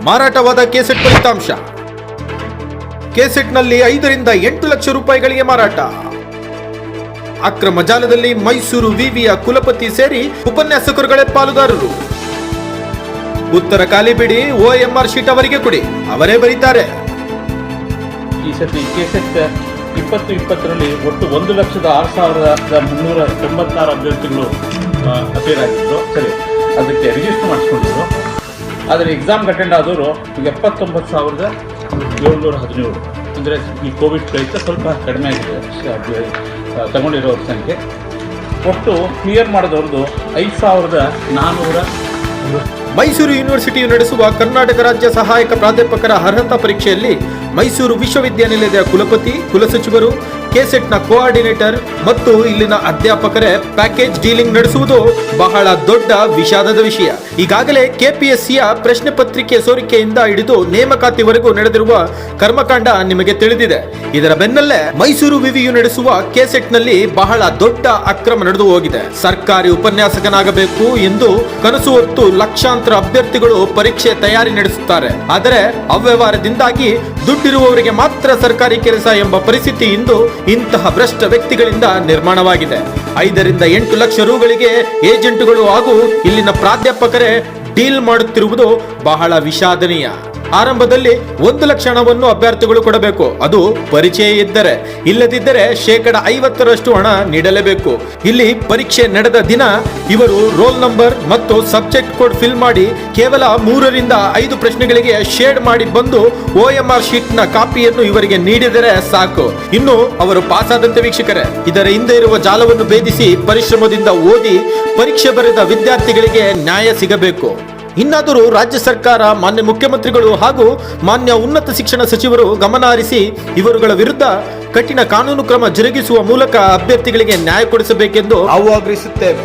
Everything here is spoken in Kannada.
ಮಾರಾಟವಾದ ಕೆಸೆಟ್ ಫಲಿತಾಂಶ. ಕೆಸೆಟ್ನಲ್ಲಿ 5 ರಿಂದ 8 ಲಕ್ಷ ರೂಪಾಯಿಗಳಿಗೆ ಮಾರಾಟ. ಅಕ್ರಮ ಜಾಲದಲ್ಲಿ ಮೈಸೂರು ವಿವಿಯ ಕುಲಪತಿ ಸೇರಿ ಉಪನ್ಯಾಸಕರುಗಳೇ ಪಾಲುದಾರರು. ಉತ್ತರ ಖಾಲಿ ಬಿಡಿ, OMR ಶೀಟ್ ಅವರಿಗೆ ಕೊಡಿ, ಅವರೇ ಬರೀತಾರೆ. ಈ ಸತಿ ಕೆಸೆಟ್ 2020ರಲ್ಲಿ ಒಟ್ಟು 1,06,396 ಅಭ್ಯರ್ಥಿಗಳು ಅಪೇರ್ ಆಗಿದ್ರು. ಸರಿ, ಅದಕ್ಕೆ ರಿಜಿಸ್ಟರ್ ಮಾಡಿಸ್ಕೊಂಡಿದ್ರು. ಆದರೆ ಎಕ್ಸಾಮ್ಗೆ ಅಟೆಂಡ್ ಆದವರು 79,717. ಅಂದರೆ ಈ ಕೋವಿಡ್ ಪ್ರಯುಕ್ತ ಸ್ವಲ್ಪ ಕಡಿಮೆ ಆಗಿದೆ ತಗೊಂಡಿರೋರ ಸಂಖ್ಯೆ. ಒಟ್ಟು ಕ್ಲಿಯರ್ ಮಾಡಿದವ್ರದ್ದು 5,400. ಮೈಸೂರು ಯೂನಿವರ್ಸಿಟಿಯು ನಡೆಸುವ ಕರ್ನಾಟಕ ರಾಜ್ಯ ಸಹಾಯಕ ಪ್ರಾಧ್ಯಾಪಕರ ಅರ್ಹತಾ ಪರೀಕ್ಷೆಯಲ್ಲಿ ಮೈಸೂರು ವಿಶ್ವವಿದ್ಯಾನಿಲಯದ ಕುಲಪತಿ, ಕುಲಸಚಿವರು, ಕೆಸೆಟ್ನ ಕೋಆರ್ಡಿನೇಟರ್ ಮತ್ತು ಇಲ್ಲಿನ ಅಧ್ಯಾಪಕರೇ ಪ್ಯಾಕೇಜ್ ಡೀಲಿಂಗ್ ನಡೆಸುವುದು ಬಹಳ ದೊಡ್ಡ ವಿಷಾದದ ವಿಷಯ. ಈಗಾಗಲೇ ಕೆಪಿಎಸ್ಸಿಯ ಪ್ರಶ್ನೆ ಪತ್ರಿಕೆ ಸೋರಿಕೆಯಿಂದ ಹಿಡಿದು ನೇಮಕಾತಿವರೆಗೂ ನಡೆದಿರುವ ಕರ್ಮಕಾಂಡ ನಿಮಗೆ ತಿಳಿದಿದೆ. ಇದರ ಬೆನ್ನಲ್ಲೇ ಮೈಸೂರು ವಿವಿಯು ನಡೆಸುವ ಕೆಸೆಟ್ನಲ್ಲಿ ಬಹಳ ದೊಡ್ಡ ಅಕ್ರಮ ನಡೆದು ಹೋಗಿದೆ. ಸರ್ಕಾರಿ ಉಪನ್ಯಾಸಕನಾಗಬೇಕು ಎಂದು ಕನಸು ಹೊತ್ತು ಲಕ್ಷಾಂತರ ಅಭ್ಯರ್ಥಿಗಳು ಪರೀಕ್ಷೆ ತಯಾರಿ ನಡೆಸುತ್ತಾರೆ. ಆದರೆ ಅವ್ಯವಹಾರದಿಂದಾಗಿ ದುಡ್ಡಿರುವವರಿಗೆ ಮಾತ್ರ ಸರ್ಕಾರಿ ಕೆಲಸ ಎಂಬ ಪರಿಸ್ಥಿತಿ ಇಂದು ಇಂತಹ ಭ್ರಷ್ಟ ವ್ಯಕ್ತಿಗಳಿಂದ ನಿರ್ಮಾಣವಾಗಿದೆ. 5 ರಿಂದ 8 ಲಕ್ಷ ರೂಗಳಿಗೆ ಏಜೆಂಟ್ಗಳು ಹಾಗೂ ಇಲ್ಲಿನ ಪ್ರಾಧ್ಯಾಪಕರೇ ಡೀಲ್ ಮಾಡುತ್ತಿರುವುದು ಬಹಳ ವಿಷಾದನೀಯ. ಆರಂಭದಲ್ಲಿ 1 ಲಕ್ಷ ಹಣವನ್ನು ಅಭ್ಯರ್ಥಿಗಳು ಕೊಡಬೇಕು, ಅದು ಪರಿಚಯ ಇದ್ದರೆ. ಇಲ್ಲದಿದ್ದರೆ 50% ಹಣ ನೀಡಲೇಬೇಕು. ಇಲ್ಲಿ ಪರೀಕ್ಷೆ ನಡೆದ ದಿನ ಇವರು ರೋಲ್ ನಂಬರ್ ಮತ್ತು ಸಬ್ಜೆಕ್ಟ್ ಕೋಡ್ ಫಿಲ್ ಮಾಡಿ ಕೇವಲ 3 ರಿಂದ 5 ಪ್ರಶ್ನೆಗಳಿಗೆ ಶೇಡ್ ಮಾಡಿ ಬಂದು OMR ಶೀಟ್ ನ ಕಾಪಿಯನ್ನು ಇವರಿಗೆ ನೀಡಿದರೆ ಸಾಕು, ಇನ್ನು ಅವರು ಪಾಸ್ ಆದಂತೆ ವೀಕ್ಷಕರೇ. ಇದರ ಹಿಂದೆ ಇರುವ ಜಾಲವನ್ನು ಭೇದಿಸಿ ಪರಿಶ್ರಮದಿಂದ ಓದಿ ಪರೀಕ್ಷೆ ಬರೆದ ವಿದ್ಯಾರ್ಥಿಗಳಿಗೆ ನ್ಯಾಯ ಸಿಗಬೇಕು. ಇನ್ನಾದರೂ ರಾಜ್ಯ ಸರ್ಕಾರ, ಮಾನ್ಯ ಮುಖ್ಯಮಂತ್ರಿಗಳು ಹಾಗೂ ಮಾನ್ಯ ಉನ್ನತ ಶಿಕ್ಷಣ ಸಚಿವರು ಗಮನ ಹರಿಸಿ ಇವರುಗಳ ವಿರುದ್ಧ ಕಠಿಣ ಕಾನೂನು ಕ್ರಮ ಜರುಗಿಸುವ ಮೂಲಕ ಅಭ್ಯರ್ಥಿಗಳಿಗೆ ನ್ಯಾಯ ಕೊಡಿಸಬೇಕೆಂದು ನಾವು ಆಗ್ರಹಿಸುತ್ತೇವೆ.